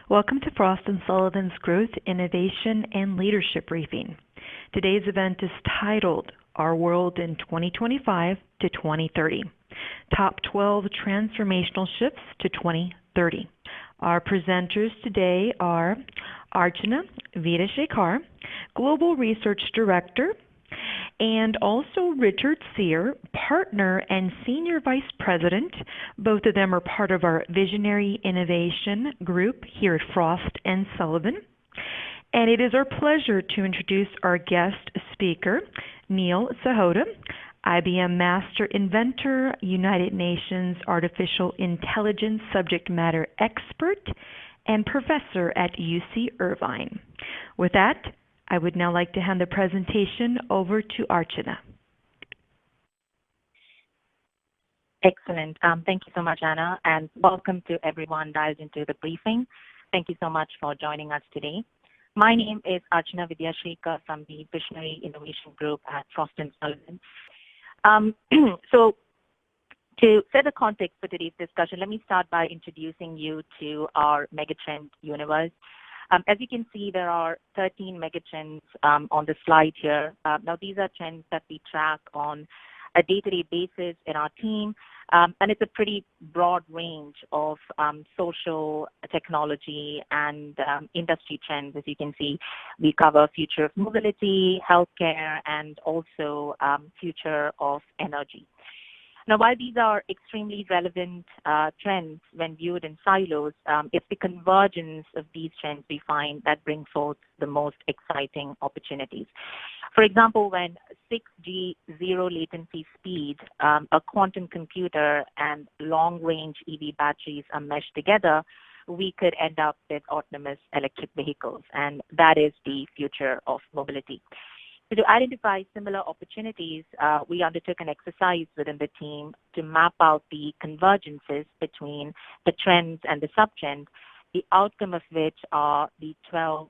Welcome to Frost & Sullivan's Growth, Innovation, and Leadership Briefing. Today's event is titled Our World in 2025 to 2030, Top 12 Transformational Shifts to 2030. Our presenters today are Archana Vidyasekar, Global Research Director, and also Richard Sear, Partner and Senior Vice President. Both of them are part of our Visionary Innovation Group here at Frost & Sullivan. And it is our pleasure to introduce our guest speaker, Neil Sahota, IBM Master Inventor, United Nations Artificial Intelligence Subject Matter Expert, and Professor at UC Irvine. With that, I would now like to hand the presentation over to Archana. Excellent. Thank you so much, Anna, and welcome to everyone dialed into the briefing. Thank you so much for joining us today. My name is Archana Vidyasekar from the Visionary Innovation Group at Frost & Sullivan. So to set the context for today's discussion, let me start by introducing you to our megatrend universe. As you can see, there are 13 megatrends on the slide here. Now, these are trends that we track on a day-to-day basis in our team, and it's a pretty broad range of social, technology, and industry trends. As you can see, we cover future of mobility, healthcare, and also future of energy. Now, while these are extremely relevant trends when viewed in silos, it's the convergence of these trends we find that bring forth the most exciting opportunities. For example, when 6G zero latency speed, a quantum computer, and long-range EV batteries are meshed together, we could end up with autonomous electric vehicles, and that is the future of mobility. So to identify similar opportunities, we undertook an exercise within the team to map out the convergences between the trends and the sub-trends, the outcome of which are the 12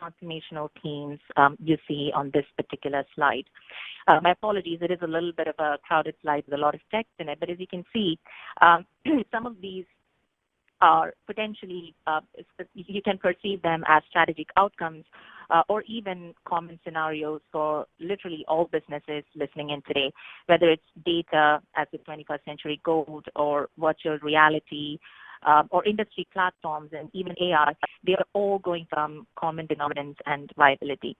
transformational themes you see on this particular slide. My apologies, it is a little bit of a crowded slide with a lot of text in it, but as you can see, some of these are potentially, you can perceive them as strategic outcomes, or even common scenarios for literally all businesses listening in today, whether it's data as the 21st century gold, or virtual reality, or industry platforms, and even AI. They are all going from common denominants and viability.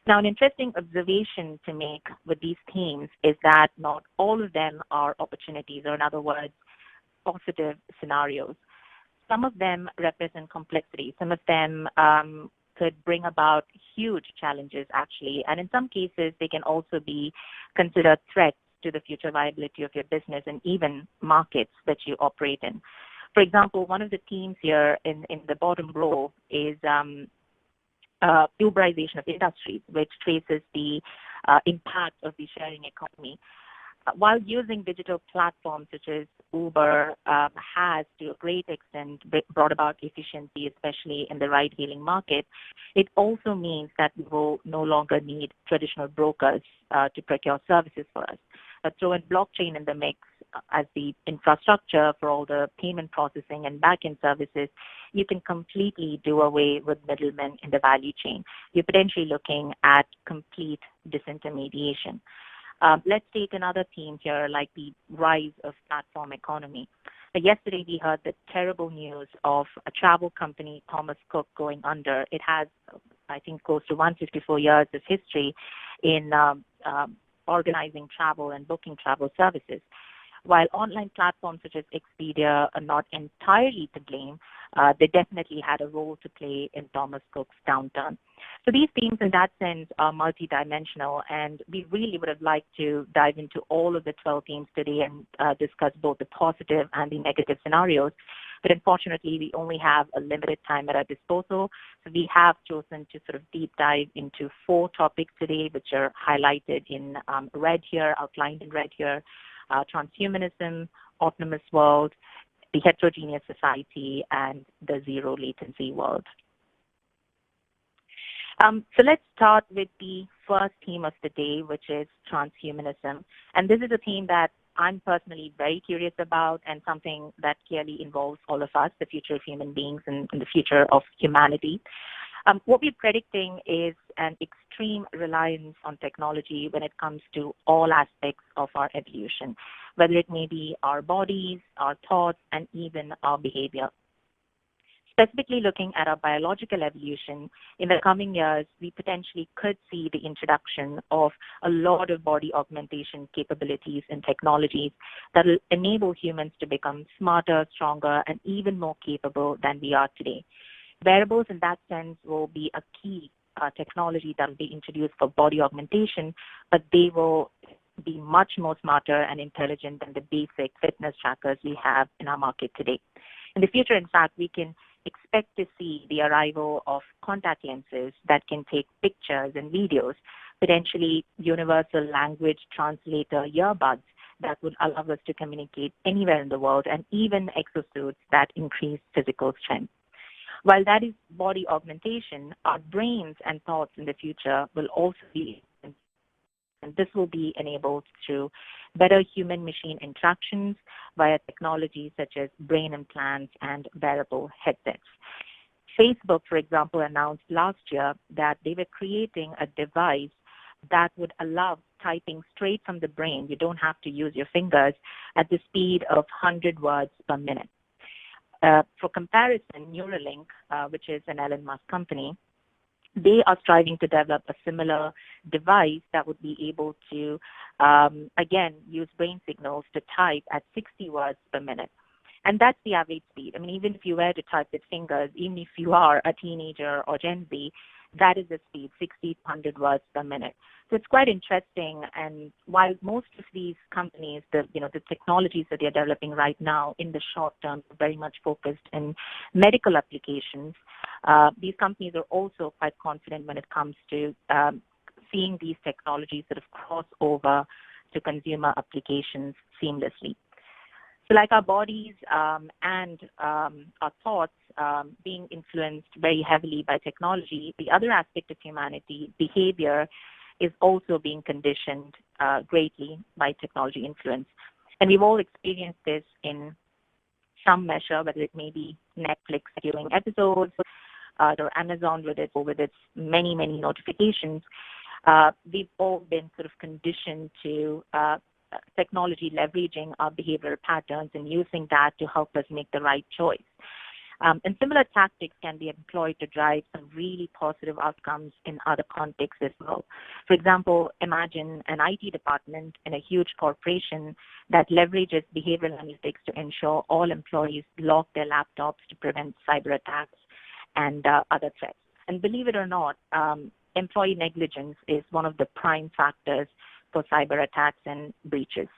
Now, an interesting observation to make with these themes is that not all of them are opportunities, or in other words, positive scenarios. Some of them represent complexity. Some of them could bring about huge challenges, actually. And in some cases, they can also be considered threats to the future viability of your business and even markets that you operate in. For example, one of the themes here in the bottom row is Uberization of industries, which traces the impact of the sharing economy. While using digital platforms such as Uber has, to a great extent, brought about efficiency, especially in the ride-hailing market, it also means that we will no longer need traditional brokers to procure services for us. Throw in blockchain in the mix as the infrastructure for all the payment processing and back-end services, you can completely do away with middlemen in the value chain. You're potentially looking at complete disintermediation. Let's take another theme here, like the rise of platform economy. Yesterday, we heard the terrible news of a travel company, Thomas Cook, going under. It has, I think, close to 154 years of history in organizing travel and booking travel services. While online platforms such as Expedia are not entirely to blame, they definitely had a role to play in Thomas Cook's downturn. So these themes, in that sense, are multidimensional, and we really would have liked to dive into all of the 12 themes today and discuss both the positive and the negative scenarios. But unfortunately, we only have a limited time at our disposal. So we have chosen to sort of deep dive into 4 topics today, which are highlighted in red here, outlined in red here. Transhumanism, autonomous world, the heterogeneous society, and the zero latency world. So let's start with the first theme of the day, which is transhumanism. And this is a theme that I'm personally very curious about, and something that clearly involves all of us, the future of human beings and the future of humanity. What we're predicting is an extreme reliance on technology when it comes to all aspects of our evolution, whether it may be our bodies, our thoughts, and even our behavior. Specifically looking at our biological evolution, in the coming years, we potentially could see the introduction of a lot of body augmentation capabilities and technologies that will enable humans to become smarter, stronger, and even more capable than we are today. Wearables in that sense will be a key technology that will be introduced for body augmentation, but they will be much more smarter and intelligent than the basic fitness trackers we have in our market today. In the future, in fact, we can expect to see the arrival of contact lenses that can take pictures and videos, potentially universal language translator earbuds that would allow us to communicate anywhere in the world, and even exosuits that increase physical strength. While that is body augmentation, our brains and thoughts in the future will also be, and this will be enabled through better human-machine interactions via technologies such as brain implants and wearable headsets. Facebook, for example, announced last year that they were creating a device that would allow typing straight from the brain. You don't have to use your fingers at the speed of 100 words per minute. For comparison, Neuralink, which is an Elon Musk company, they are striving to develop a similar device that would be able to, again, use brain signals to type at 60 words per minute. And that's the average speed. I mean, even if you were to type with fingers, even if you are a teenager or Gen Z, that is the speed, 60 to 100 words per minute. So it's quite interesting. And while most of these companies, the technologies that they're developing right now in the short term are very much focused in medical applications, these companies are also quite confident when it comes to seeing these technologies sort of cross over to consumer applications seamlessly. So like our bodies and our thoughts being influenced very heavily by technology, the other aspect of humanity, behavior, is also being conditioned greatly by technology influence. And we've all experienced this in some measure, whether it may be Netflix viewing episodes or Amazon with its many, many notifications. We've all been sort of conditioned to technology leveraging our behavioral patterns and using that to help us make the right choice. And similar tactics can be employed to drive some really positive outcomes in other contexts as well. For example, imagine an IT department in a huge corporation that leverages behavioral analytics to ensure all employees lock their laptops to prevent cyber attacks and other threats. And believe it or not, employee negligence is one of the prime factors for cyber attacks and breaches.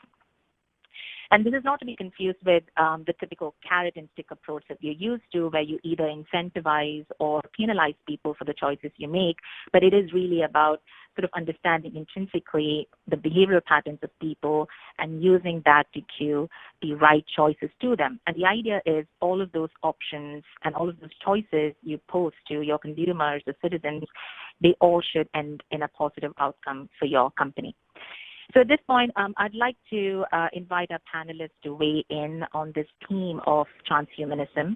And this is not to be confused with the typical carrot and stick approach that you're used to, where you either incentivize or penalize people for the choices you make, but it is really about sort of understanding intrinsically the behavioral patterns of people and using that to cue the right choices to them. And the idea is all of those options and all of those choices you pose to your consumers, the citizens, they all should end in a positive outcome for your company. So at this point, I'd like to invite our panelists to weigh in on this theme of transhumanism.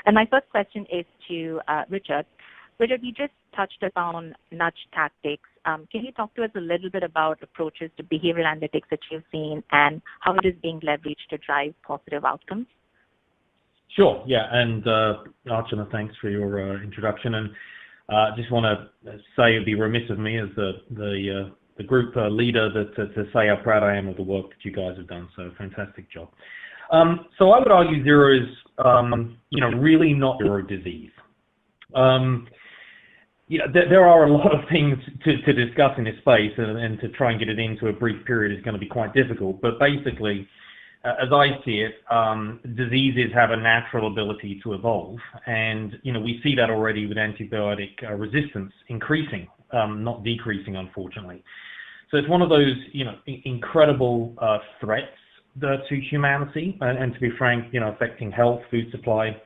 And my first question is to Richard. Richard, you just touched upon nudge tactics. Can you talk to us a little bit about approaches to behavioral analytics that you've seen and how it is being leveraged to drive positive outcomes? Sure, yeah. And Archana, thanks for your introduction. And just want to say it'd be remiss of me as the group leader to say how proud I am of the work that you guys have done. So fantastic job. So I would argue zero is, really not zero disease. There are a lot of things to discuss in this space, and to try and get it into a brief period is going to be quite difficult. But basically, as I see it, diseases have a natural ability to evolve, and we see that already with antibiotic resistance increasing, not decreasing, unfortunately. So it's one of those, incredible threats to humanity, and to be frank, affecting health, food supply,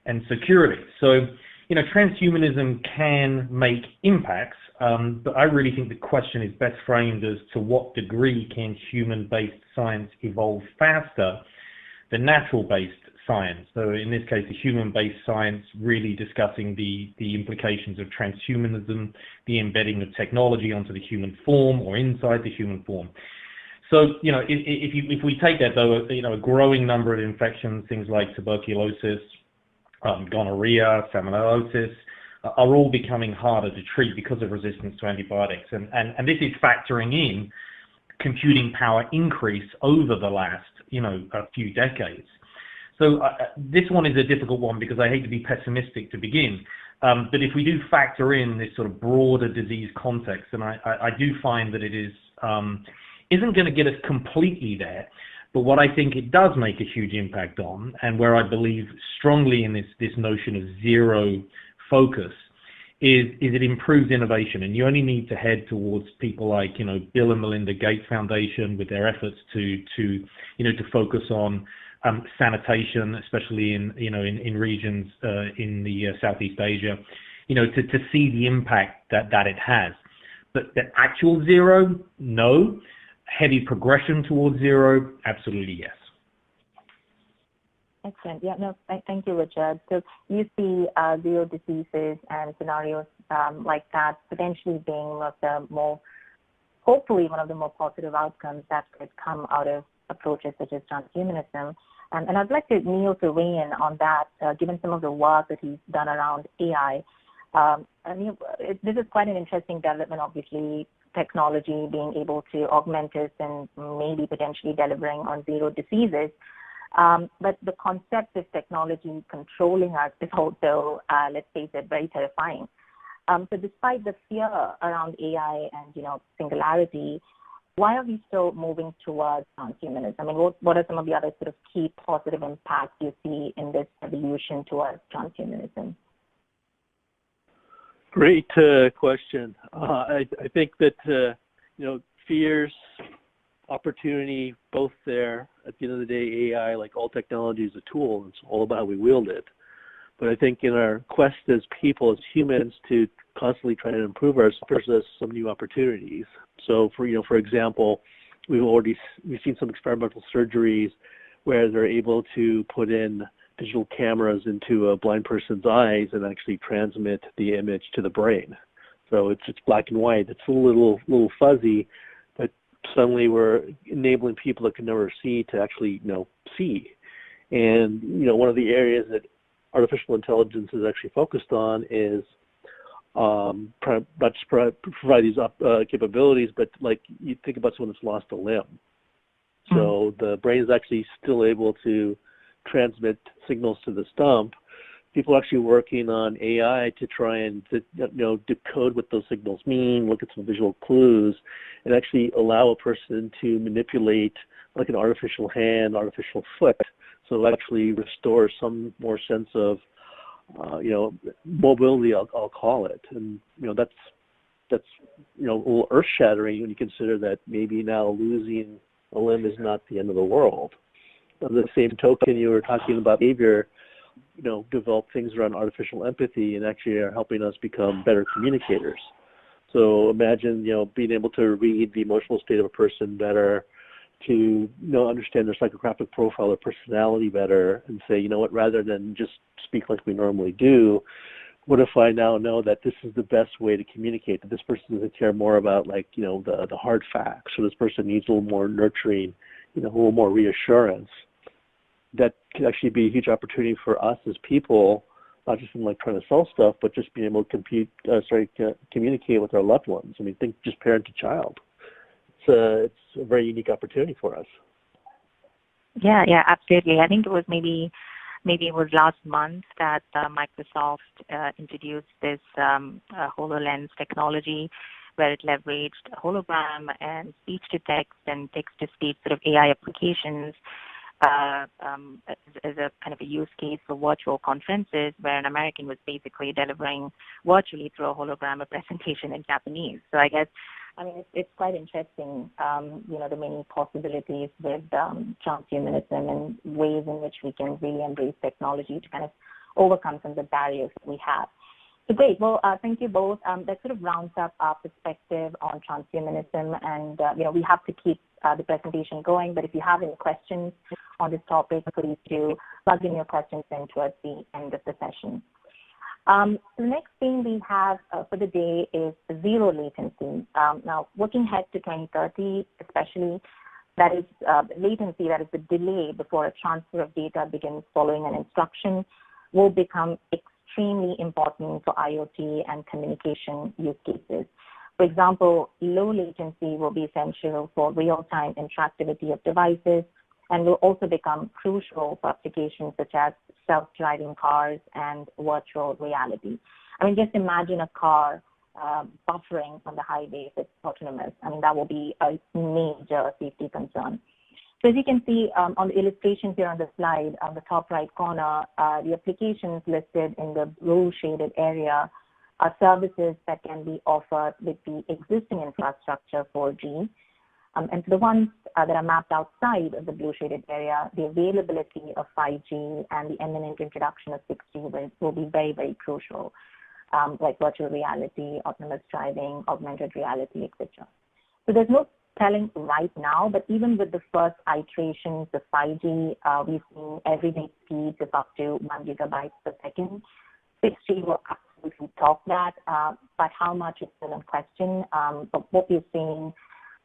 and security. So, transhumanism can make impacts, but I really think the question is best framed as to what degree can human-based science evolve faster than natural-based science. So in this case, the human-based science really discussing the implications of transhumanism, the embedding of technology onto the human form or inside the human form. So, if we take that, though, a growing number of infections, things like tuberculosis, gonorrhea, salmonellosis, are all becoming harder to treat because of resistance to antibiotics. And this is factoring in computing power increase over the last, a few decades. So this one is a difficult one because I hate to be pessimistic to begin. But if we do factor in this sort of broader disease context, and I do find that it isn't going to get us completely there, but what I think it does make a huge impact on, and where I believe strongly in this notion of zero focus, is it improves innovation. And you only need to head towards people like, Bill and Melinda Gates Foundation with their efforts to focus on sanitation, especially in regions in the Southeast Asia, to see the impact that it has. But the actual zero, no. Heavy progression towards zero, absolutely yes. Excellent. Yeah, no, thank you, Richard. So you see zero diseases and scenarios like that potentially being hopefully one of the more positive outcomes that could come out of approaches such as transhumanism. And I'd like Neil to weigh in on that, given some of the work that he's done around AI. This is quite an interesting development, obviously, technology being able to augment us and maybe potentially delivering on zero diseases. But the concept of technology controlling us is also, let's face it, very terrifying. So despite the fear around AI and, singularity, why are we still moving towards transhumanism? I mean, what are some of the other sort of key positive impacts you see in this evolution towards transhumanism? Great question. I think that, fears, opportunity, both there. At the end of the day, AI, like all technology, is a tool. It's all about how we wield it. But I think in our quest as people, as humans, to constantly try to improve ourselves, there's some new opportunities. So, for example, we've seen some experimental surgeries where they're able to put in digital cameras into a blind person's eyes and actually transmit the image to the brain. So it's black and white. It's a little fuzzy, but suddenly we're enabling people that can never see to actually, see. And, one of the areas that artificial intelligence is actually focused on is not just provide these capabilities, but like you think about someone that's lost a limb. So the brain is actually still able to transmit signals to the stump. People are actually working on AI to try and decode what those signals mean, look at some visual clues, and actually allow a person to manipulate like an artificial hand, artificial foot, so it actually restores some more sense of mobility, I'll call it. And that's a little earth-shattering when you consider that maybe now losing a limb is not the end of the world. On the same token, you were talking about behavior, develop things around artificial empathy and actually are helping us become better communicators. So imagine, being able to read the emotional state of a person better, to understand their psychographic profile or personality better, and say, rather than just speak like we normally do, what if I now know that this is the best way to communicate, that this person doesn't care more about the hard facts, or this person needs a little more nurturing, a little more reassurance. That could actually be a huge opportunity for us as people, not just in trying to sell stuff, but just being able to communicate with our loved ones. I mean, think just parent to child. It's a very unique opportunity for us. Yeah, absolutely. I think it was maybe it was last month that Microsoft introduced this HoloLens technology, where it leveraged hologram and speech-to-text and text-to-speech sort of AI applications as a kind of a use case for virtual conferences, where an American was basically delivering virtually through a hologram a presentation in Japanese. So I guess, it's quite interesting, the many possibilities with transhumanism and ways in which we can really embrace technology to kind of overcome some of the barriers that we have. So great. Well, thank you both. That sort of rounds up our perspective on transhumanism, and we have to keep the presentation going. But if you have any questions on this topic, please do plug in your questions in towards the end of the session. The next thing we have for the day is zero latency. Now, looking ahead to 2030, especially, that is latency, that is the delay before a transfer of data begins following an instruction, will become extremely important for IoT and communication use cases. For example, low latency will be essential for real-time interactivity of devices and will also become crucial for applications such as self-driving cars and virtual reality. I mean, just imagine a car buffering on the highway if it's autonomous. I mean, that will be a major safety concern. So as you can see on the illustration here on the slide, on the top right corner, the applications listed in the blue shaded area are services that can be offered with the existing infrastructure 4G. And for the ones that are mapped outside of the blue shaded area, the availability of 5G and the imminent introduction of 6G will be very, very crucial, like virtual reality, autonomous driving, augmented reality, etc. So there's no telling right now, but even with the first iterations of 5G, we've seen everyday speeds of up to 1 gigabyte per second. 6G will absolutely top that, but how much is still in question. But what we're seeing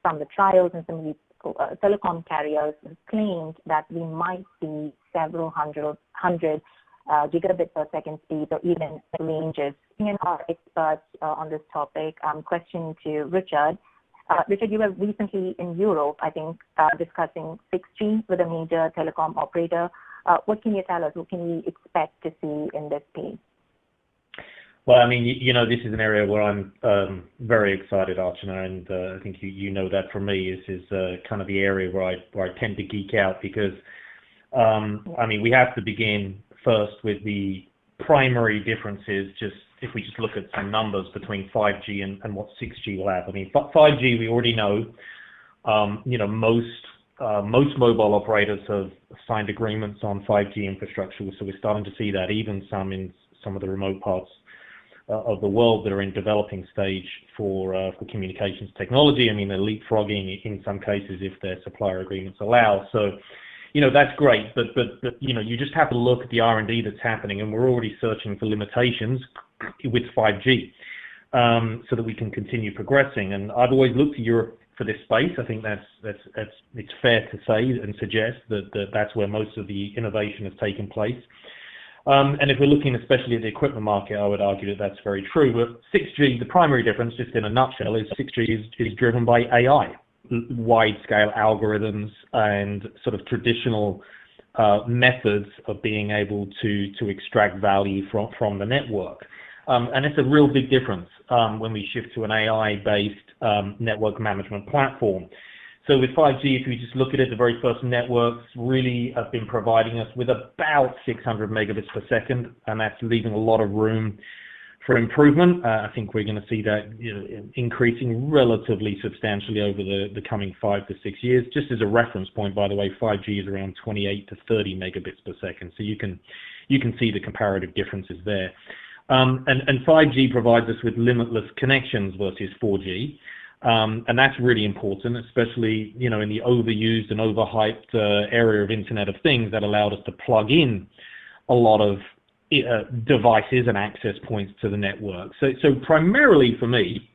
from the trials and some of these telecom carriers have claimed that we might see several hundred gigabit per second speeds or even ranges. And our experts on this topic, question to Richard. Richard, you were recently in Europe, I think, discussing 6G with a major telecom operator. What can you tell us? What can we expect to see in this space? Well, I mean, this is an area where I'm very excited, Archana, and I think you know that from me. This is kind of the area where I tend to geek out because, I mean, we have to begin first with the primary differences, just if we just look at some numbers between 5G and what 6G will have. I mean, 5G, we already know, most mobile operators have signed agreements on 5G infrastructure, so we're starting to see that, even some in some of the remote parts of the world that are in developing stage for communications technology. I mean, they're leapfrogging in some cases if their supplier agreements allow. So, that's great, but you just have to look at the R&D that's happening, and we're already searching for limitations with 5G so that we can continue progressing. And I've always looked to Europe for this space. I think it's fair to say and suggest that that's where most of the innovation has taken place. And if we're looking especially at the equipment market, I would argue that that's very true. But 6G, the primary difference, just in a nutshell, is 6G is driven by AI, wide-scale algorithms and sort of traditional methods of being able to extract value from the network. And it's a real big difference when we shift to an AI-based network management platform. So with 5G, if you just look at it, the very first networks really have been providing us with about 600 megabits per second, and that's leaving a lot of room for improvement. I think we're going to see that increasing relatively substantially over the coming 5 to 6 years. Just as a reference point, by the way, 5G is around 28 to 30 megabits per second, so you can see the comparative differences there. And 5G provides us with limitless connections versus 4G. And that's really important, especially, in the overused and overhyped area of Internet of Things that allowed us to plug in a lot of devices and access points to the network. So primarily for me,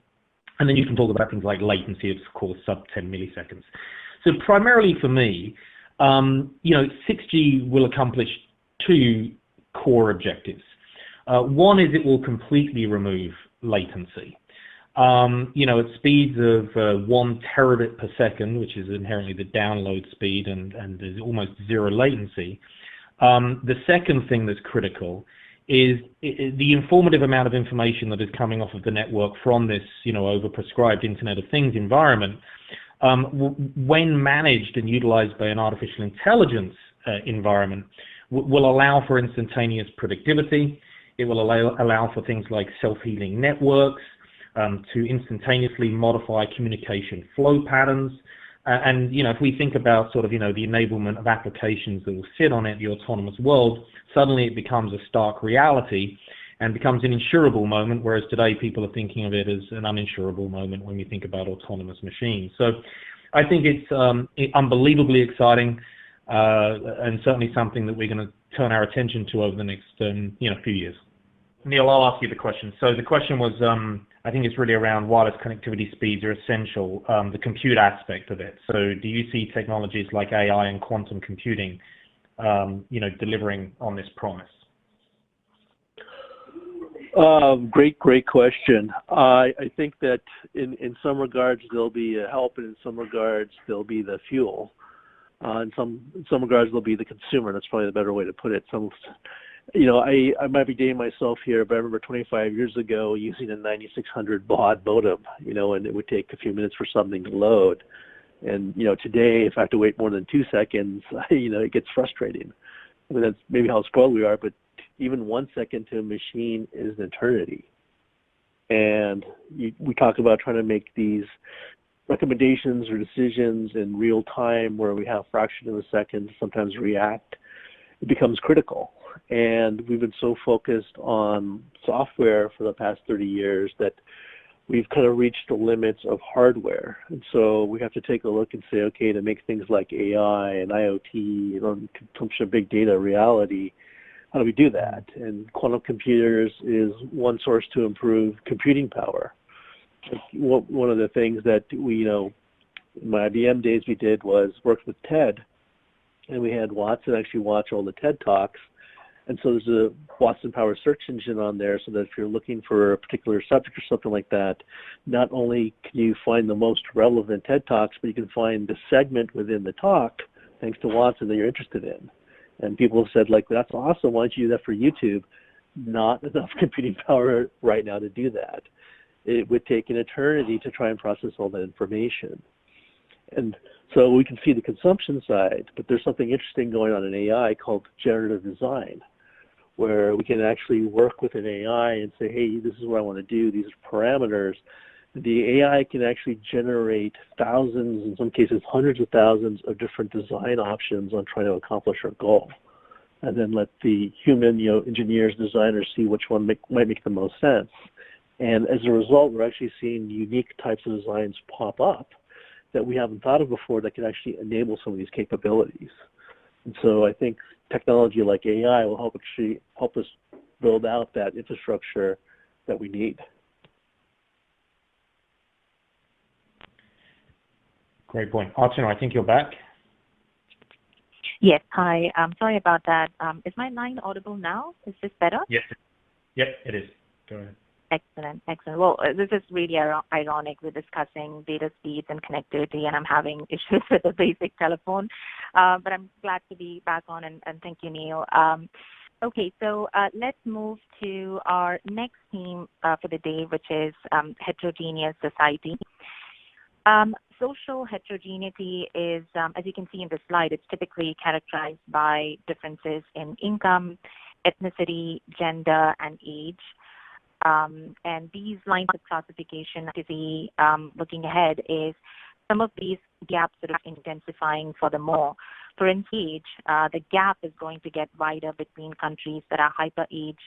and then you can talk about things like latency, of course, sub 10 milliseconds. So primarily for me, 6G will accomplish two core objectives. One is it will completely remove latency. At speeds of 1 terabit per second, which is inherently the download speed, and there's almost zero latency. The second thing that's critical is the informative amount of information that is coming off of the network from this, overprescribed Internet of Things environment. When managed and utilized by an artificial intelligence environment, will allow for instantaneous productivity. It will allow for things like self-healing networks, to instantaneously modify communication flow patterns. And, if we think about sort of, the enablement of applications that will sit on it, the autonomous world, suddenly it becomes a stark reality. and becomes an insurable moment, whereas today people are thinking of it as an uninsurable moment when we think about autonomous machines. So I think it's unbelievably exciting, and certainly something that we're going to turn our attention to over the next few years. Neil, I'll ask you the question. So the question was, I think it's really around wireless connectivity speeds are essential, the compute aspect of it. So do you see technologies like AI and quantum computing, delivering on this promise? Great question. I think that in some regards there'll be a help, and in some regards there'll be the fuel. In some regards there'll be the consumer. That's probably the better way to put it. I might be dating myself here, but I remember 25 years ago using a 9600 baud modem, and it would take a few minutes for something to load. And, today, if I have to wait more than 2 seconds, it gets frustrating. I mean, that's maybe how spoiled we are, but even 1 second to a machine is an eternity. And we talk about trying to make these recommendations or decisions in real time where we have a fraction of a second to sometimes react. It becomes critical. And we've been so focused on software for the past 30 years that we've kind of reached the limits of hardware. And so we have to take a look and say, okay, to make things like AI and IoT and consumption of big data a reality, how do we do that? And quantum computers is one source to improve computing power. One of the things that we, in my IBM days we did was work with TED, and we had Watson actually watch all the TED Talks. And so there's a Watson Power search engine on there so that if you're looking for a particular subject or something like that, not only can you find the most relevant TED Talks, but you can find the segment within the talk, thanks to Watson, that you're interested in. And people have said, that's awesome. Why don't you do that for YouTube? Not enough computing power right now to do that. It would take an eternity to try and process all that information. And so we can see the consumption side, but there's something interesting going on in AI called generative design, where we can actually work with an AI and say, hey, this is what I want to do, these are parameters. The AI can actually generate thousands, in some cases hundreds of thousands of different design options on trying to accomplish our goal. And then let the human, engineers, designers see which one might make the most sense. And as a result, we're actually seeing unique types of designs pop up that we haven't thought of before that can actually enable some of these capabilities. And so I think technology like AI will help us build out that infrastructure that we need. Great point. Archana, I think you're back. Yes, hi. Sorry about that. Is my line audible now? Is this better? Yes. Yep, it is. Go ahead. Excellent. Well, this is really ironic. We're discussing data speeds and connectivity, and I'm having issues with the basic telephone. But I'm glad to be back on, and thank you, Neil. Okay, so let's move to our next theme for the day, which is heterogeneous society. Social heterogeneity is, as you can see in the slide, it's typically characterized by differences in income, ethnicity, gender, and age. And these lines of classification, to see looking ahead, is some of these gaps that are intensifying furthermore. For instance, the gap is going to get wider between countries that are hyper-aged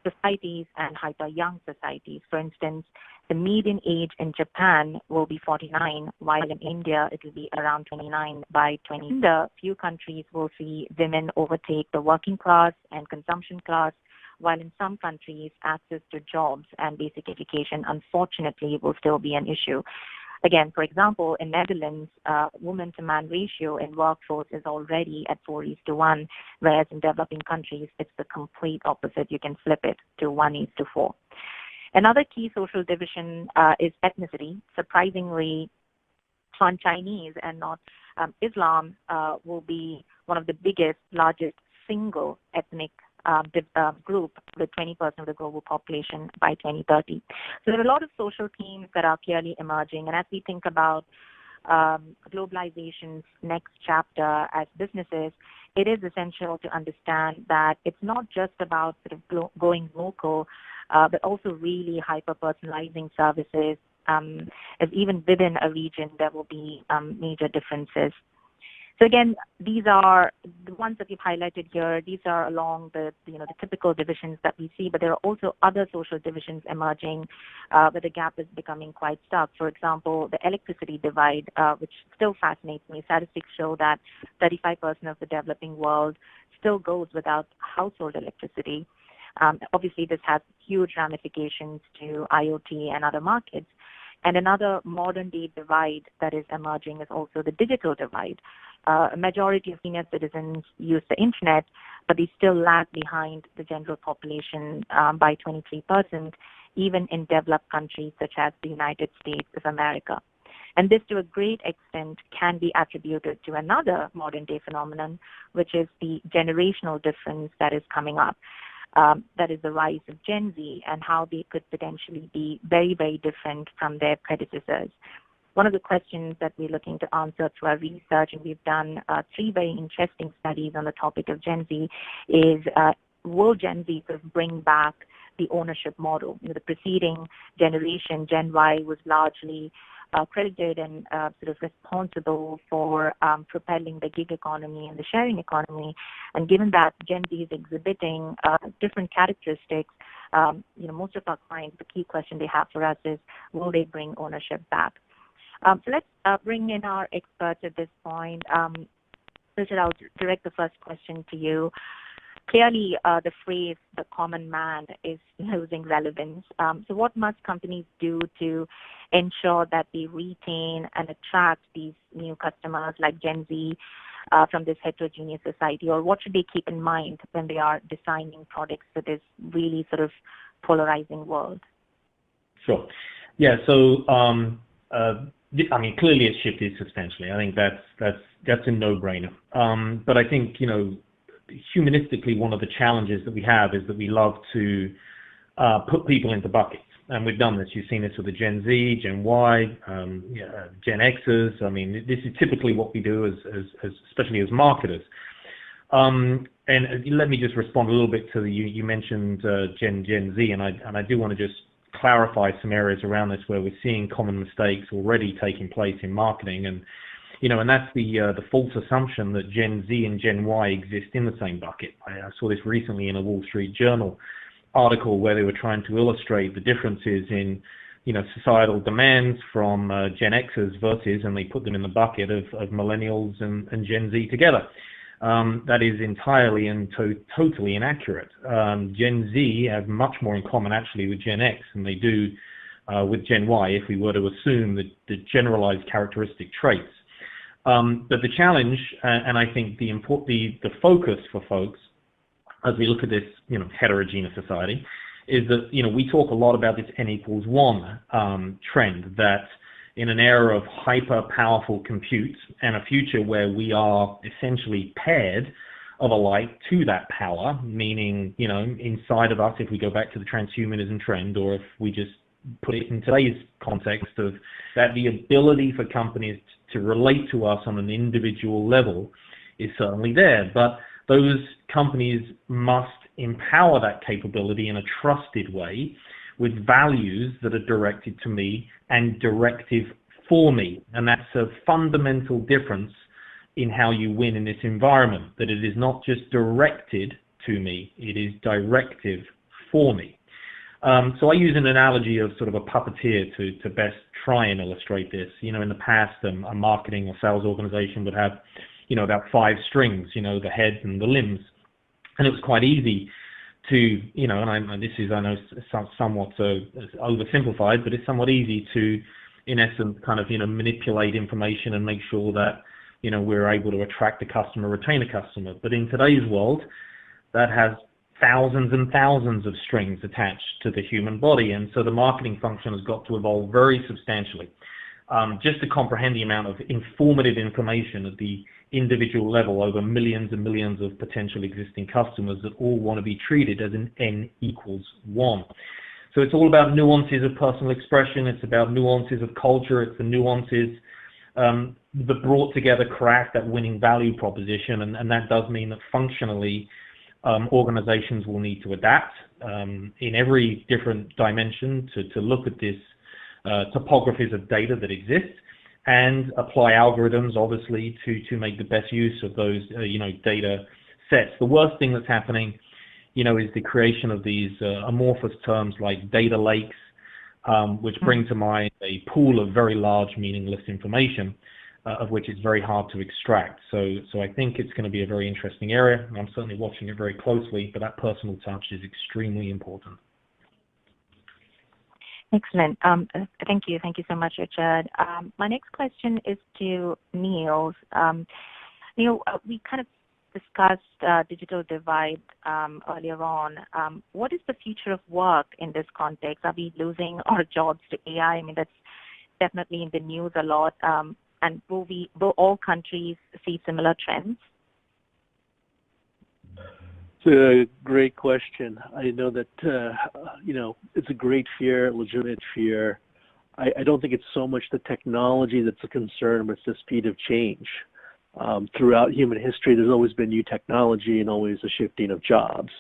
societies and hyper-young societies. For instance, the median age in Japan will be 49, while in India it will be around 29 by 20. The few countries will see women overtake the working class and consumption class, while in some countries access to jobs and basic education, unfortunately, will still be an issue. Again, for example, in Netherlands, woman-to-man ratio in workforce is already at 4:1, whereas in developing countries, it's the complete opposite. You can flip it to 1:4. Another key social division is ethnicity. Surprisingly, Han Chinese and not Islam will be one of the largest single ethnic group with 20% of the global population by 2030. So there are a lot of social themes that are clearly emerging. And as we think about globalization's next chapter as businesses, it is essential to understand that it's not just about sort of going local, but also really hyper-personalizing services. As even within a region, there will be major differences. So again, these are the ones that we've highlighted here. These are along the typical divisions that we see, but there are also other social divisions emerging where the gap is becoming quite stark. For example, the electricity divide, which still fascinates me. Statistics show that 35% of the developing world still goes without household electricity. Obviously, this has huge ramifications to IoT and other markets. And another modern-day divide that is emerging is also the digital divide. A majority of senior citizens use the internet, but they still lag behind the general population by 23%, even in developed countries such as the United States of America. And this, to a great extent, can be attributed to another modern-day phenomenon, which is the generational difference that is coming up. That is the rise of Gen Z and how they could potentially be very, very different from their predecessors. One of the questions that we're looking to answer through our research, and we've done 3 very interesting studies on the topic of Gen Z, is will Gen Z sort of bring back the ownership model? The preceding generation, Gen Y, was largely credited and sort of responsible for propelling the gig economy and the sharing economy. And given that Gen Z is exhibiting different characteristics, most of our clients, the key question they have for us is, will they bring ownership back? So let's bring in our experts at this point. Richard, I'll direct the first question to you. Clearly, the phrase, the common man, is losing relevance. So what must companies do to ensure that they retain and attract these new customers like Gen Z from this heterogeneous society? Or what should they keep in mind when they are designing products for this really sort of polarizing world? Sure. Yeah, so clearly it's shifted substantially. I think that's a no-brainer. But I think, humanistically, one of the challenges that we have is that we love to put people into buckets. And we've done this. You've seen this with the Gen Z, Gen Y, Gen Xers. This is typically what we do, as especially as marketers. And let me just respond a little bit to you mentioned Gen Z, and I do want to just clarify some areas around this where we're seeing common mistakes already taking place in marketing, and that's the false assumption that Gen Z and Gen Y exist in the same bucket. I saw this recently in a Wall Street Journal article where they were trying to illustrate the differences in societal demands from Gen Xers versus, and they put them in the bucket of millennials and Gen Z together. That is entirely and totally inaccurate. Gen Z have much more in common actually with Gen X than they do with Gen Y, if we were to assume the generalized characteristic traits. But the challenge, and I think the focus for folks as we look at this heterogeneous society, is that we talk a lot about this N=1 trend, that in an era of hyper-powerful compute and a future where we are essentially paired of a like to that power, meaning, inside of us, if we go back to the transhumanism trend, or if we just put it in today's context of that the ability for companies to relate to us on an individual level is certainly there. But those companies must empower that capability in a trusted way with values that are directed to me and directive for me. And that's a fundamental difference in how you win in this environment, that it is not just directed to me, it is directive for me. So I use an analogy of sort of a puppeteer to best try and illustrate this. In the past, a marketing or sales organization would have, about 5 strings, the head and the limbs. And it was quite easy to, and this is, I know, somewhat oversimplified, but it's somewhat easy to, in essence, kind of, manipulate information and make sure that, we're able to attract a customer, retain a customer. But in today's world, that has thousands and thousands of strings attached to the human body. And so the marketing function has got to evolve very substantially, just to comprehend the amount of informative information at the individual level over millions and millions of potential existing customers that all want to be treated as an N=1. So it's all about nuances of personal expression. It's about nuances of culture. It's the nuances that brought together craft that winning value proposition. And that does mean that functionally, organizations will need to adapt in every different dimension to look at this topographies of data that exist, and apply algorithms, obviously, to make the best use of those, data sets. The worst thing that's happening, is the creation of these amorphous terms like data lakes, which bring to mind a pool of very large, meaningless information, of which it's very hard to extract. So I think it's going to be a very interesting area, and I'm certainly watching it very closely, but that personal touch is extremely important. Excellent. Thank you. Thank you so much, Richard. My next question is to Niels. Neil, we kind of discussed digital divide earlier on. What is the future of work in this context? Are we losing our jobs to AI? I mean, that's definitely in the news a lot. And will all countries see similar trends? It's a great question. I know that, it's a great fear, legitimate fear. I don't think it's so much the technology that's a concern, but it's the speed of change. Throughout human history, there's always been new technology and always a shifting of jobs.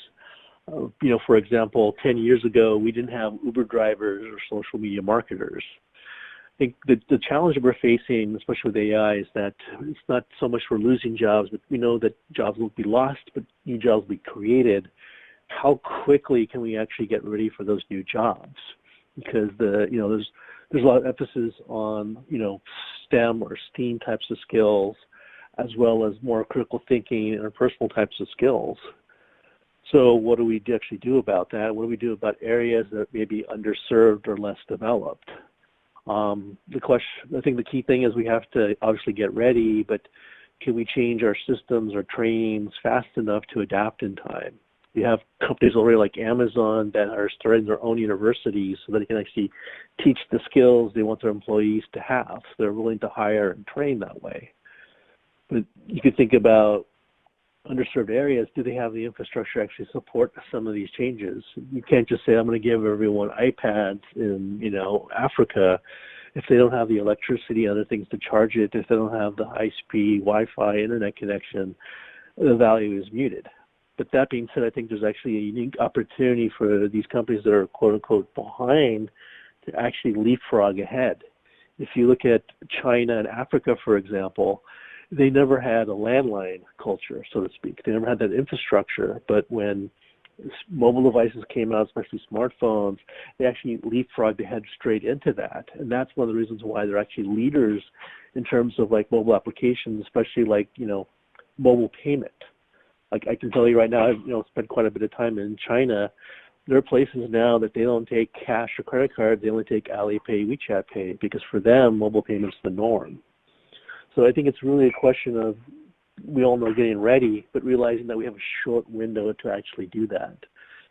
For example, 10 years ago, we didn't have Uber drivers or social media marketers. I think the challenge that we're facing, especially with AI, is that it's not so much we're losing jobs, but we know that jobs will be lost, but new jobs will be created. How quickly can we actually get ready for those new jobs? Because there's a lot of emphasis on STEM or STEAM types of skills, as well as more critical thinking and interpersonal types of skills. So what do we actually do about that? What do we do about areas that may be underserved or less developed? I think the key thing is we have to obviously get ready, but can we change our systems or trainings fast enough to adapt in time? We have companies already like Amazon that are starting their own universities so that they can actually teach the skills they want their employees to have. So they're willing to hire and train that way. But you could think about underserved areas. Do they have the infrastructure to actually support some of these changes? You can't just say, I'm going to give everyone iPads in, Africa if they don't have the electricity, other things to charge it, if they don't have the high-speed Wi-Fi internet connection, the value is muted. But that being said, I think there's actually a unique opportunity for these companies that are quote-unquote behind to actually leapfrog ahead. If you look at China and Africa, for example, they never had a landline culture, so to speak. They never had that infrastructure. But when mobile devices came out, especially smartphones, they actually leapfrogged ahead straight into that. And that's one of the reasons why they're actually leaders in terms of like mobile applications, especially like, mobile payment. Like I can tell you right now, I've spent quite a bit of time in China. There are places now that they don't take cash or credit card. They only take Alipay, WeChat Pay, because for them, mobile payment's the norm. So I think it's really a question of, we all know, getting ready, but realizing that we have a short window to actually do that.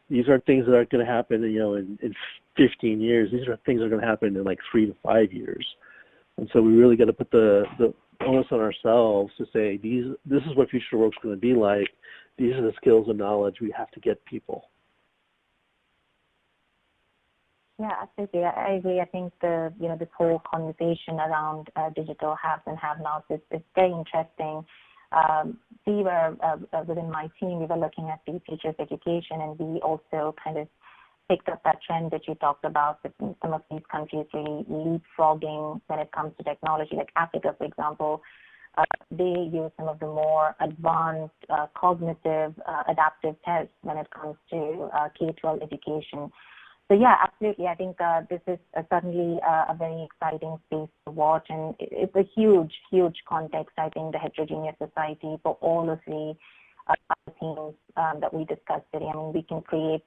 These aren't things that aren't going to happen, in 15 years. These are things that are going to happen in like 3 to 5 years. And so we really got to put the onus on ourselves to say, this is what future work's going to be like. These are the skills and knowledge we have to get people. Yeah, absolutely. I agree. I think this whole conversation around digital haves and have-nots is very interesting. We were within my team, we were looking at the future of education, and we also kind of picked up that trend that you talked about with some of these countries really leapfrogging when it comes to technology, like Africa, for example. They use some of the more advanced cognitive adaptive tests when it comes to K-12 education. So yeah, absolutely. I think this is certainly a very exciting space to watch, and it's a huge, huge context. I think the heterogeneous society for all of the themes that we discussed today. I mean, we can create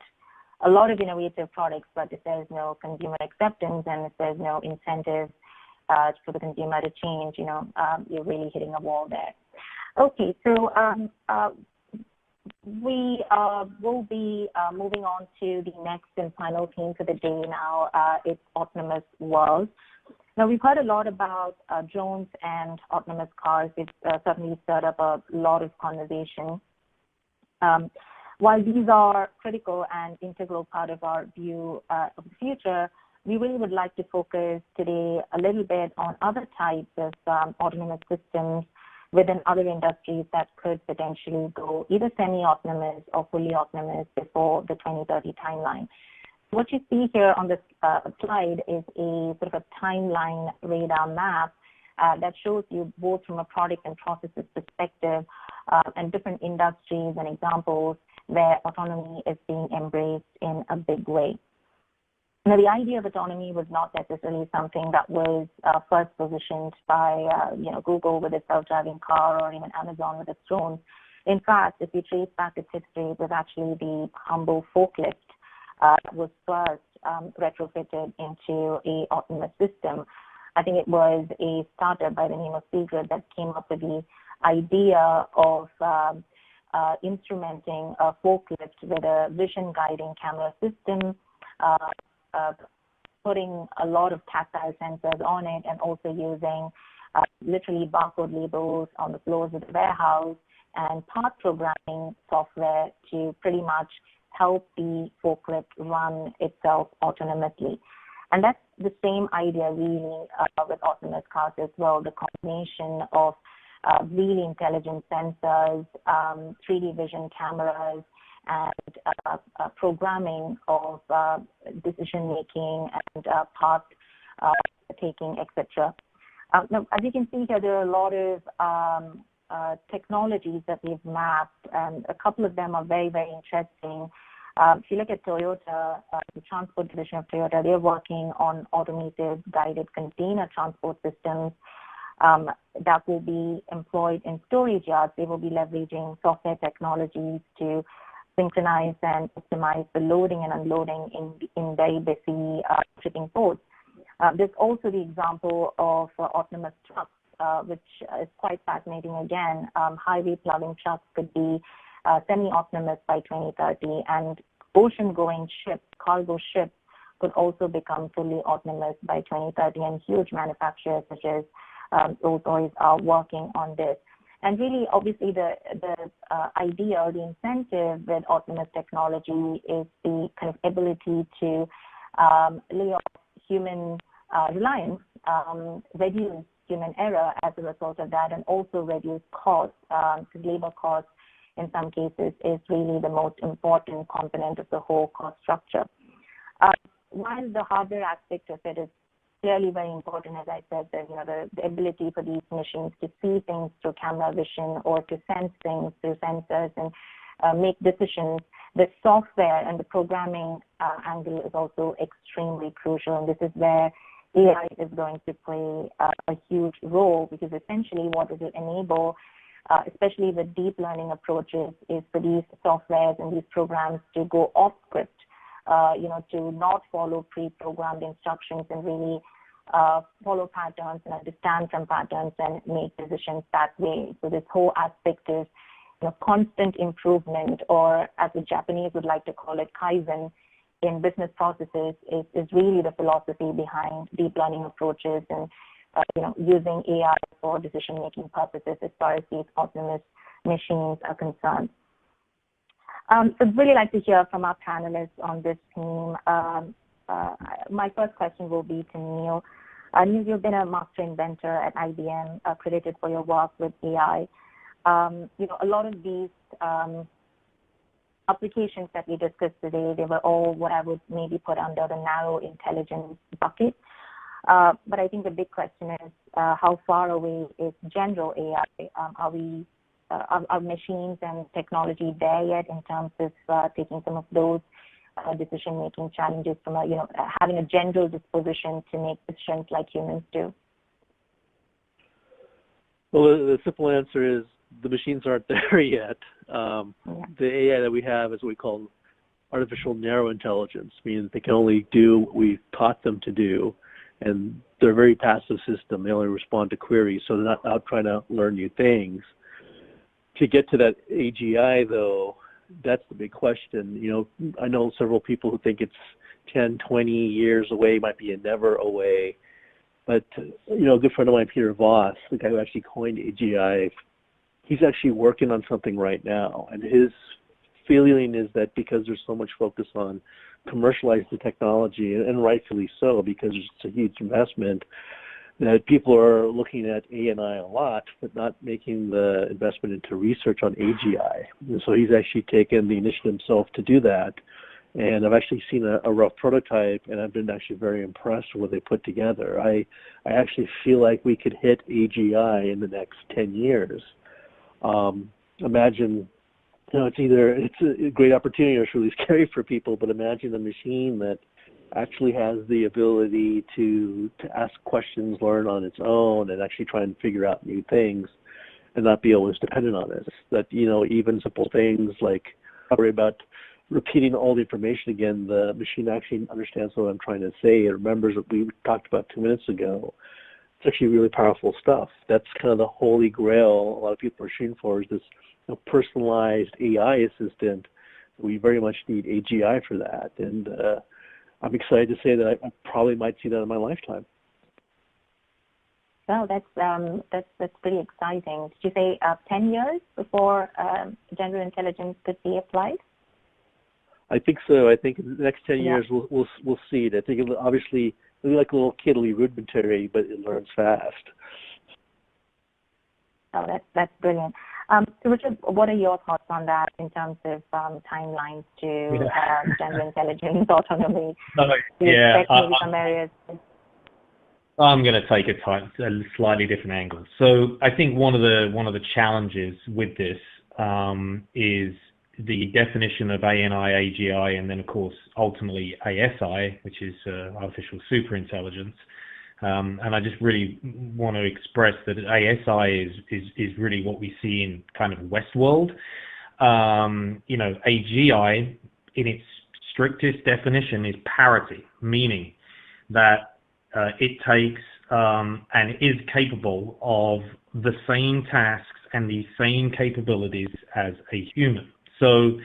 a lot of innovative products, but if there's no consumer acceptance and if there's no incentive for the consumer to change, you're really hitting a wall there. Okay, so we will be moving on to the next and final theme for the day now. It's autonomous world. Now, we've heard a lot about drones and autonomous cars. It's certainly stirred up a lot of conversation. While these are critical and integral part of our view of the future, we really would like to focus today a little bit on other types of autonomous systems within other industries that could potentially go either semi-autonomous or fully autonomous before the 2030 timeline. What you see here on this slide is a sort of a timeline radar map that shows you both from a product and processes perspective and different industries and examples where autonomy is being embraced in a big way. Now, the idea of autonomy was not necessarily something that was first positioned by Google with its self-driving car or even Amazon with its drones. In fact, if you trace back its history, it was actually the humble forklift that was first retrofitted into a autonomous system. I think it was a startup by the name of Sear that came up with the idea of instrumenting a forklift with a vision guiding camera system, putting a lot of tactile sensors on it, and also using literally barcode labels on the floors of the warehouse and part programming software to pretty much help the forklift run itself autonomously. And that's the same idea really with autonomous cars as well, the combination of really intelligent sensors, 3D vision cameras, and programming of decision-making and path taking, etc. Now, as you can see here, there are a lot of technologies that we've mapped, and a couple of them are very, very interesting. If you look at Toyota, the transport division of Toyota, they're working on automated guided container transport systems that will be employed in storage yards. They will be leveraging software technologies to synchronize and optimize the loading and unloading in very busy shipping ports. There's also the example of autonomous trucks, which is quite fascinating again. Highway plowing trucks could be semi-autonomous by 2030, and ocean-going ships, cargo ships, could also become fully autonomous by 2030, and huge manufacturers such as Rolls-Royce are working on this. And really, obviously, the idea or the incentive with autonomous technology is the kind of ability to lay off human reliance, reduce human error as a result of that, and also reduce costs. Labor costs, in some cases, is really the most important component of the whole cost structure. While the hardware aspect of it is clearly very important, as I said, that the ability for these machines to see things through camera vision or to sense things through sensors and make decisions, the software and the programming angle is also extremely crucial, and this is where AI is going to play a huge role, because essentially what it will enable, especially with deep learning approaches, is for these softwares and these programs to go off script, to not follow pre-programmed instructions and really follow patterns and understand from patterns and make decisions that way. So this whole aspect is constant improvement, or as the Japanese would like to call it, kaizen, in business processes is really the philosophy behind deep learning approaches and using AI for decision-making purposes as far as these autonomous machines are concerned. So I'd really like to hear from our panelists on this theme. My first question will be to Neil. Neil, you've been a master inventor at IBM, credited for your work with AI. A lot of these applications that we discussed today, they were all what I would maybe put under the narrow intelligence bucket. But I think the big question is how far away is general AI? Are machines and technology there yet in terms of taking some of those decision-making challenges from having a general disposition to make decisions like humans do? Well, the simple answer is the machines aren't there yet. The AI that we have is what we call artificial narrow intelligence, meaning they can only do what we taught them to do, and they're a very passive system. They only respond to queries, so they're not out trying to learn new things. To get to that AGI, though, that's the big question. I know several people who think it's 10, 20 years away, might be a never away. But, a good friend of mine, Peter Voss, the guy who actually coined AGI, he's actually working on something right now. And his feeling is that because there's so much focus on commercializing the technology, and rightfully so, because it's a huge investment, that people are looking at A&I a lot, but not making the investment into research on AGI. And so he's actually taken the initiative himself to do that. And I've actually seen a rough prototype, and I've been actually very impressed with what they put together. I actually feel like we could hit AGI in the next 10 years. Imagine, it's a great opportunity or it's really scary for people, but imagine a machine that actually has the ability to ask questions, learn on its own, and actually try and figure out new things and not be always dependent on it. That, even simple things like worry about repeating all the information again, the machine actually understands what I'm trying to say. It remembers what we talked about 2 minutes ago. It's actually really powerful stuff. That's kind of the holy grail a lot of people are shooting for, is this personalized AI assistant. We very much need AGI for that. And I'm excited to say that I probably might see that in my lifetime. Well, that's pretty exciting. Did you say 10 years before general intelligence could be applied? I think so. I think in the next 10 years we'll see it. I think it'll obviously be like a little kid, it'll be rudimentary, but it learns fast. Oh, that's brilliant. Richard, what are your thoughts on that in terms of timelines to general intelligence, autonomy? Some areas. I'm going to take a slightly different angle. So I think one of the challenges with this is the definition of ANI, AGI, and then of course ultimately ASI, which is artificial superintelligence. And I just really want to express that ASI is really what we see in kind of Westworld. AGI in its strictest definition is parity, meaning that it takes and is capable of the same tasks and the same capabilities as a human. So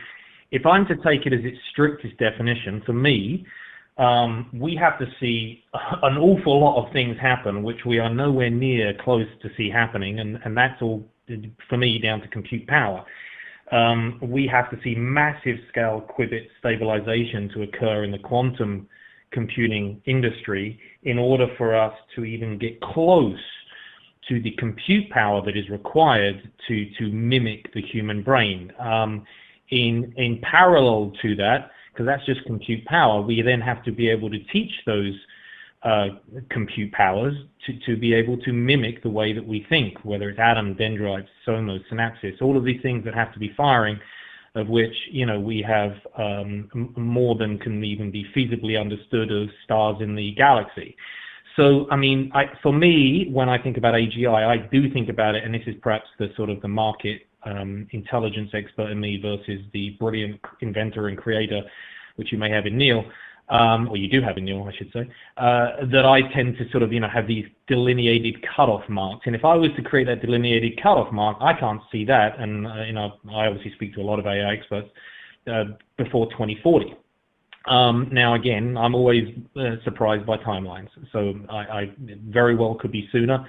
if I'm to take it as its strictest definition, for me, we have to see an awful lot of things happen which we are nowhere near close to see happening, and that's all, for me, down to compute power. We have to see massive scale qubit stabilization to occur in the quantum computing industry in order for us to even get close to the compute power that is required to mimic the human brain. In parallel to that, because that's just compute power, we then have to be able to teach those compute powers to be able to mimic the way that we think, whether it's atom, dendrites, somos, synapses, all of these things that have to be firing, of which, we have more than can even be feasibly understood of stars in the galaxy. So, for me, when I think about AGI, I do think about it, and this is perhaps the sort of the market intelligence expert in me versus the brilliant inventor and creator, which you may have in Neil, or you do have in Neil, I should say, that I tend to sort of, have these delineated cutoff marks. And if I was to create that delineated cutoff mark, I can't see that. And, I obviously speak to a lot of AI experts before 2040. Now, again, I'm always surprised by timelines. So I very well could be sooner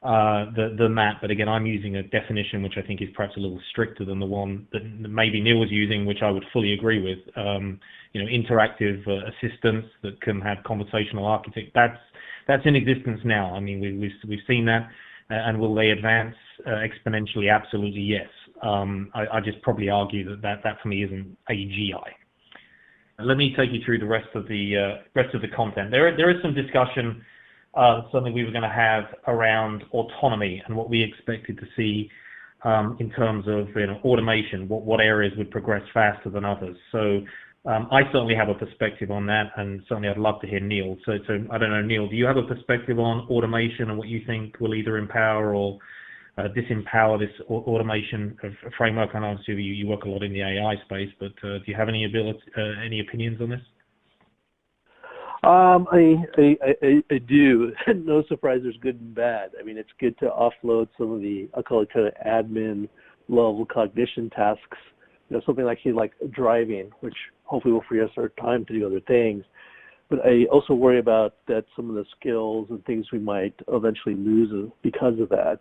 than that. But again, I'm using a definition which I think is perhaps a little stricter than the one that maybe Neil was using, which I would fully agree with. Interactive assistants that can have conversational architect. That's in existence now. We've seen that. And will they advance exponentially? Absolutely, yes. I just probably argue that for me isn't AGI. Let me take you through the rest of the content. There is some discussion, something we were going to have around autonomy and what we expected to see in terms of automation. What areas would progress faster than others? So I certainly have a perspective on that, and certainly I'd love to hear Neil. So I don't know, Neil, do you have a perspective on automation and what you think will either empower or disempower this automation framework? And obviously you work a lot in the AI space, but do you have any opinions on this? I do. No surprise, there's good and bad. It's good to offload some of the, I'll call it kind of admin level cognition tasks, something like driving, which hopefully will free us our time to do other things. But I also worry about that some of the skills and things we might eventually lose because of that.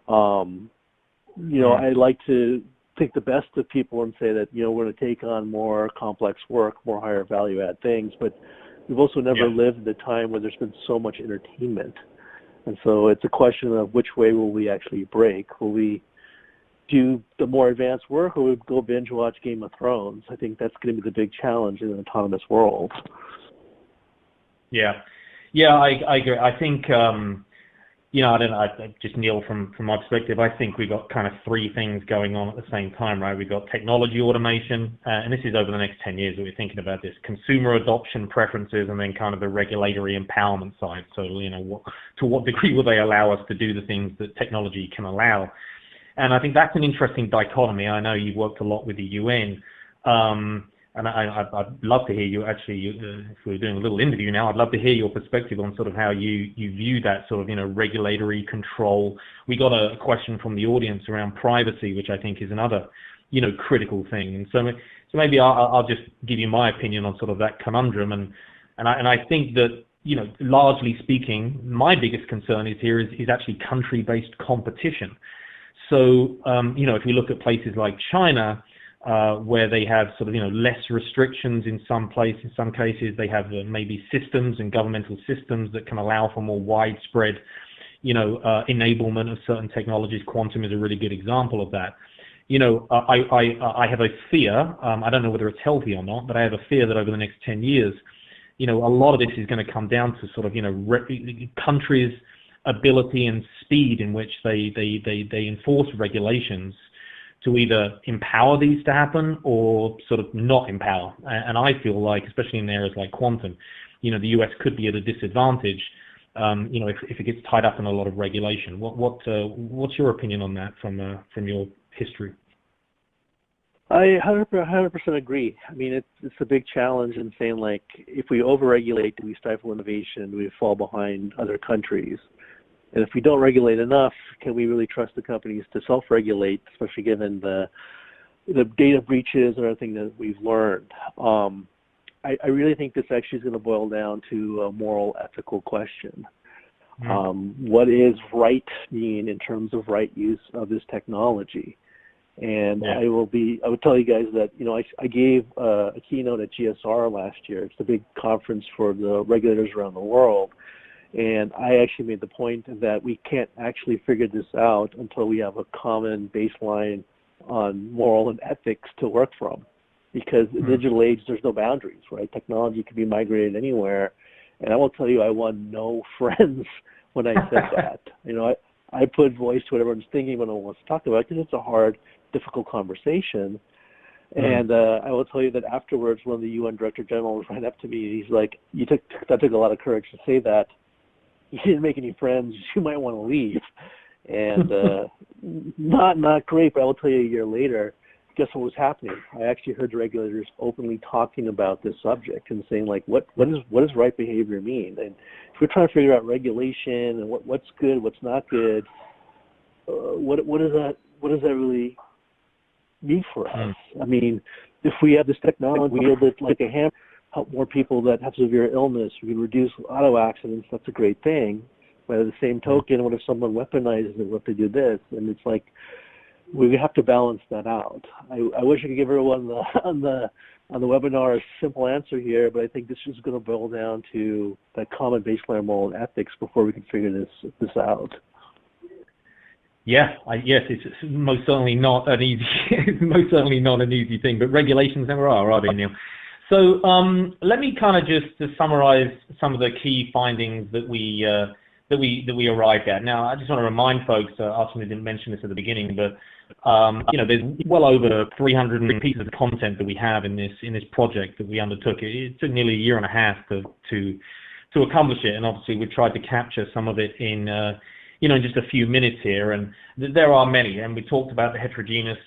I like to think the best of people and say that, we're going to take on more complex work, more higher value add things, but we've also never lived in a time where there's been so much entertainment. And so it's a question of which way will we actually break? Will we do the more advanced work, or we go binge watch Game of Thrones? I think that's going to be the big challenge in an autonomous world. Yeah, I agree. I think I don't know. Just Neil, from my perspective, I think we've got kind of three things going on at the same time, right? We've got technology automation, and this is over the next 10 years that we're thinking about this, consumer adoption preferences, and then kind of the regulatory empowerment side. So, to what degree will they allow us to do the things that technology can allow? And I think that's an interesting dichotomy. I know you've worked a lot with the UN, and I'd love to hear you, actually, if we're doing a little interview now, I'd love to hear your perspective on sort of how you view that sort of, regulatory control. We got a question from the audience around privacy, which I think is another, critical thing. And so maybe I'll just give you my opinion on sort of that conundrum. And I think that, largely speaking, my biggest concern is actually country-based competition. So, if we look at places like China, where they have sort of, less restrictions in some cases, they have maybe systems and governmental systems that can allow for more widespread, enablement of certain technologies. Quantum is a really good example of that. I have a fear, I don't know whether it's healthy or not, but I have a fear that over the next 10 years, a lot of this is going to come down to sort of, countries' ability and speed in which they enforce regulations to either empower these to happen or sort of not empower. And I feel like, especially in areas like quantum, the US could be at a disadvantage, if it gets tied up in a lot of regulation. What's your opinion on that from your history? I 100% agree. I mean, it's a big challenge in saying, like, if we overregulate, do we stifle innovation? Do we fall behind other countries? And if we don't regulate enough, can we really trust the companies to self-regulate, especially given the data breaches and everything that we've learned? I really think this actually is going to boil down to a moral, ethical question. What does right mean in terms of right use of this technology? And yeah. I would tell you guys that, I gave a keynote at GSR last year. It's the big conference for the regulators around the world. And I actually made the point that we can't actually figure this out until we have a common baseline on moral and ethics to work from. Because in the digital age, there's no boundaries, right? Technology can be migrated anywhere. And I will tell you, I won no friends when I said that. I put voice to what everyone's thinking when no one wants to talk about it, because it's a hard, difficult conversation. And I will tell you that afterwards, one of the UN Director Generals ran up to me, and he's like, that took a lot of courage to say that. You didn't make any friends. You might want to leave. And not great, but I will tell you a year later, guess what was happening? I actually heard the regulators openly talking about this subject and saying, like, what does right behavior mean? And if we're trying to figure out regulation and what's good, what's not good, what does that really mean for us? I mean, if we have this technology, we wield it like a hammer, help more people that have severe illness, we can reduce auto accidents, that's a great thing. But at the same token, what if someone weaponizes it, what if they do this? And it's like, we have to balance that out. I wish I could give everyone on the webinar a simple answer here, but I think this is going to boil down to that common baseline moral and ethics before we can figure this out. Yeah, yes, it's most certainly not an easy, thing. But regulations never are they, Neil? So let me kind of just to summarize some of the key findings that we arrived at. Now, I just want to remind folks, Archana didn't mention this at the beginning, but there's well over 300 pieces of content that we have in this project that we undertook. It took nearly a year and a half to accomplish it, and obviously we tried to capture some of it in in just a few minutes here. And there are many, and we talked about the heterogeneous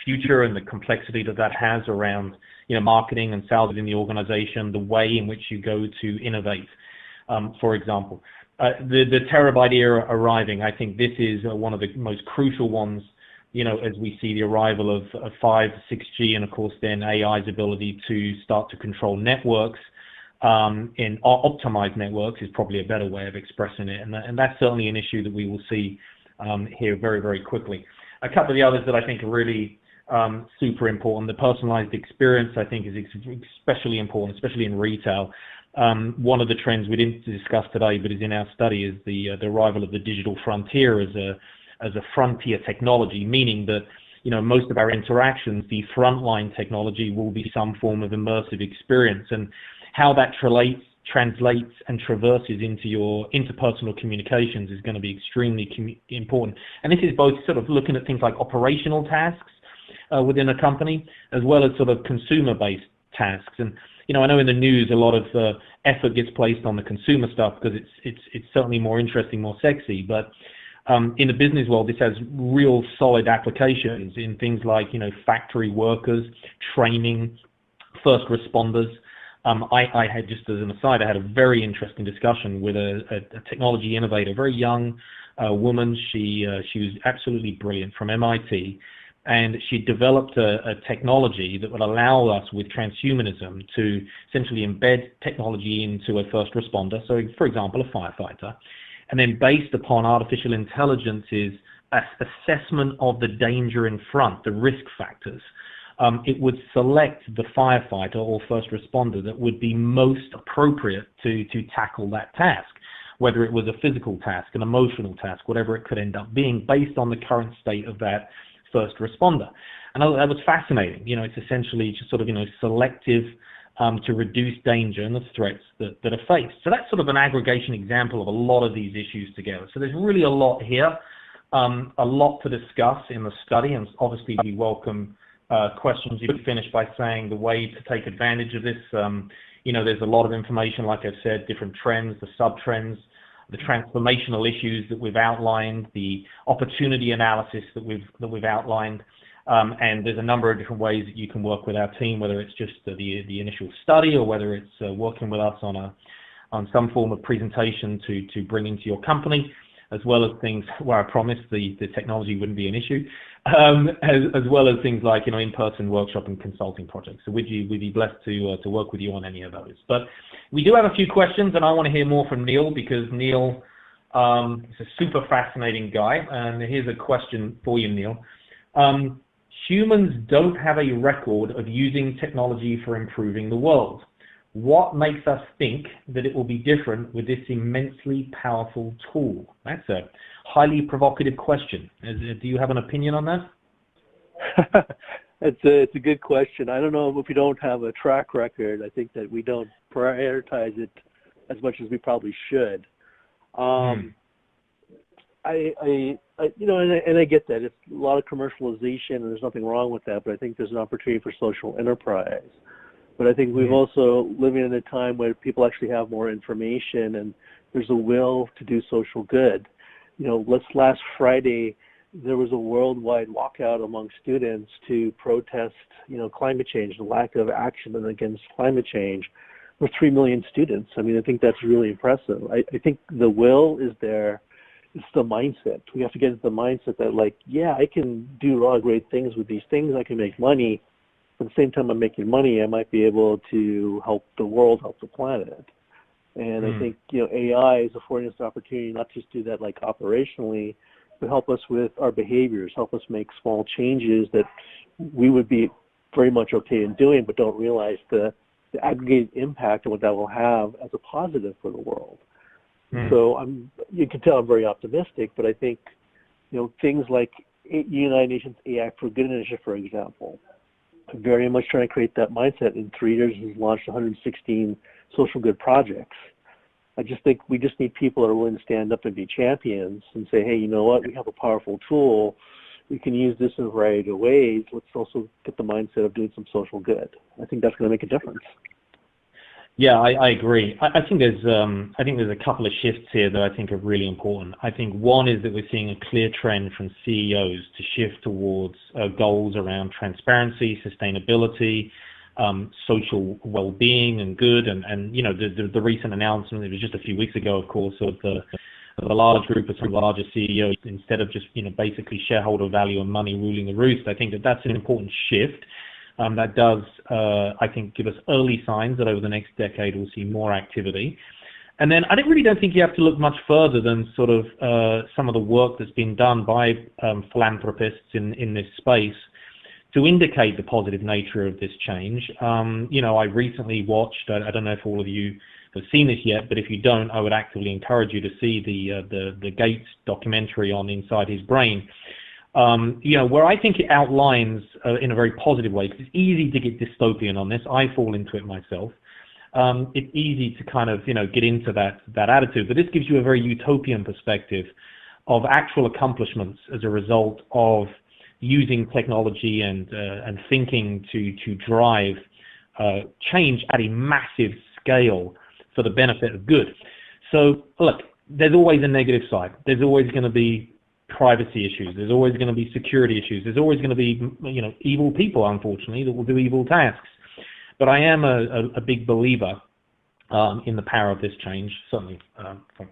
future and the complexity that has around marketing and sales within the organization, the way in which you go to innovate, for example. The terabyte era arriving, I think this is one of the most crucial ones, as we see the arrival of 5, 6G, and of course then AI's ability to start to control networks, in optimized networks is probably a better way of expressing it. And that's certainly an issue that we will see here very, very quickly. A couple of the others that I think are really super important. The personalized experience, I think, is especially important, especially in retail. One of the trends we didn't discuss today, but is in our study, is the arrival of the digital frontier as as a frontier technology, meaning that most of our interactions, the frontline technology will be some form of immersive experience, and how that translates and traverses into your interpersonal communications is going to be extremely important. And this is both sort of looking at things like operational tasks within a company, as well as sort of consumer-based tasks. And I know in the news a lot of effort gets placed on the consumer stuff because it's certainly more interesting, more sexy. But in the business world, this has real solid applications in things like factory workers, training, first responders. I had, just as an aside, I had a very interesting discussion with a technology innovator, very young woman. She was absolutely brilliant, from MIT. And she developed a technology that would allow us with transhumanism to essentially embed technology into a first responder, so for example, a firefighter, and then based upon artificial intelligence's assessment of the danger in front, the risk factors, it would select the firefighter or first responder that would be most appropriate to tackle that task, whether it was a physical task, an emotional task, whatever it could end up being, based on the current state of that first responder. And that was fascinating. It's essentially just sort of selective to reduce danger and the threats that are faced. So that's sort of an aggregation example of a lot of these issues together. So there's really a lot here, a lot to discuss in the study, and obviously we welcome questions. You could finish by saying the way to take advantage of this. There's a lot of information, like I've said, different trends, the sub-trends, the transformational issues that we've outlined, the opportunity analysis that we've outlined, and there's a number of different ways that you can work with our team, whether it's just the initial study or whether it's working with us on some form of presentation to bring into your company, as well as things where I promised the technology wouldn't be an issue, as well as things like in-person workshop and consulting projects. So we'd be blessed to work with you on any of those. But we do have a few questions, and I want to hear more from Neil, because Neil is a super fascinating guy. And here's a question for you, Neil. Humans don't have a record of using technology for improving the world. What makes us think that it will be different with this immensely powerful tool? That's a highly provocative question. Do you have an opinion on that? It's a good question. I don't know if we don't have a track record. I think that we don't prioritize it as much as we probably should. I get that. It's a lot of commercialization, and there's nothing wrong with that, but I think there's an opportunity for social enterprise. But I think we've also living in a time where people actually have more information, and there's a will to do social good. Last Friday, there was a worldwide walkout among students to protest, climate change, the lack of action against climate change, for 3 million students. I mean, I think that's really impressive. I think the will is there. It's the mindset. We have to get into the mindset that, I can do a lot of great things with these things. I can make money. At the same time I'm making money, I might be able to help the world, help the planet. And I think, AI is affording us the opportunity not just to do that operationally, but help us with our behaviors, help us make small changes that we would be very much okay in doing, but don't realize the aggregated impact and what that will have as a positive for the world. So you can tell I'm very optimistic, but I think, things like United Nations AI for Good initiative, for example, very much trying to create that mindset. In 3 years, has launched 116 social good projects. I just think we just need people that are willing to stand up and be champions and say, hey, you know what, we have a powerful tool. We can use this in a variety of ways. Let's also get the mindset of doing some social good. I think that's going to make a difference. Yeah, I agree. I think there's a couple of shifts here that I think are really important. I think one is that we're seeing a clear trend from CEOs to shift towards goals around transparency, sustainability, social well-being and good, and the recent announcement, it was just a few weeks ago, of course, of the large group of some larger CEOs, instead of just basically shareholder value and money ruling the roost. I think that's an important shift. That does, I think, give us early signs that over the next decade we'll see more activity. And then I really don't think you have to look much further than sort of some of the work that's been done by philanthropists in this space to indicate the positive nature of this change. I recently watched, I don't know if all of you have seen this yet, but if you don't, I would actively encourage you to see the Gates documentary on Inside His Brain. Where I think it outlines in a very positive way, because it's easy to get dystopian on this. I fall into it myself. It's easy to kind of, get into that attitude, but this gives you a very utopian perspective of actual accomplishments as a result of using technology and thinking to drive change at a massive scale for the benefit of good. So look, there's always a negative side. There's always going to be privacy issues. There's always going to be security issues. There's always going to be, evil people, unfortunately, that will do evil tasks. But I am a big believer in the power of this change, certainly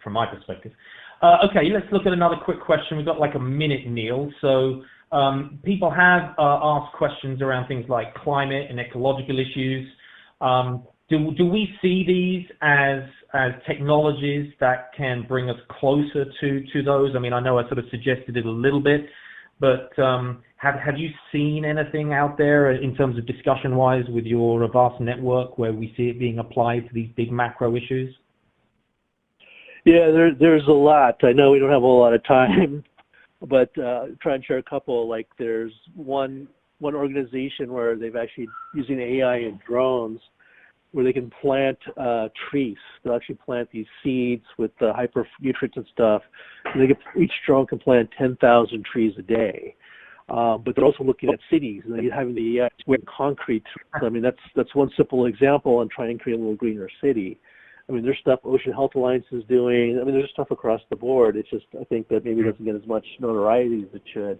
from my perspective. Okay, let's look at another quick question. We've got like a minute, Neil. So people have asked questions around things like climate and ecological issues. Do we see these as technologies that can bring us closer to those? I mean, I know I sort of suggested it a little bit, but have you seen anything out there in terms of discussion-wise with your vast network where we see it being applied to these big macro issues? Yeah, there's a lot. I know we don't have a lot of time, but try and share a couple. Like there's one organization where they've actually using AI and drones where they can plant trees. They'll actually plant these seeds with the hypernutrients and stuff. And each drone can plant 10,000 trees a day. But they're also looking at cities and they're having the AI square concrete. I mean, that's one simple example on trying to create a little greener city. I mean, there's stuff Ocean Health Alliance is doing. I mean, there's stuff across the board. It's just, I think that maybe it doesn't get as much notoriety as it should.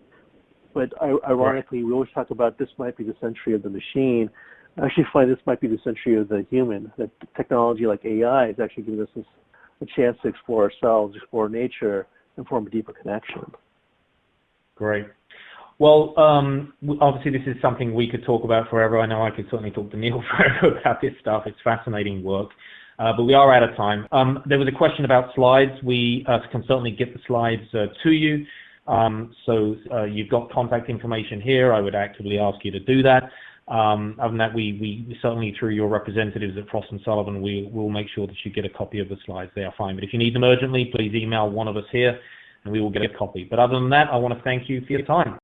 But ironically, we always talk about this might be the century of the machine. I actually find this might be the century of the human, that technology like AI is actually giving us a chance to explore ourselves, explore nature, and form a deeper connection. Great. Well, obviously this is something we could talk about forever. I know I could certainly talk to Neil forever about this stuff. It's fascinating work. But we are out of time. There was a question about slides. We can certainly get the slides to you. So you've got contact information here. I would actively ask you to do that. Other than that, we certainly, through your representatives at Frost & Sullivan, we'll make sure that you get a copy of the slides. They are fine. But if you need them urgently, please email one of us here, and we will get a copy. But other than that, I want to thank you for your time.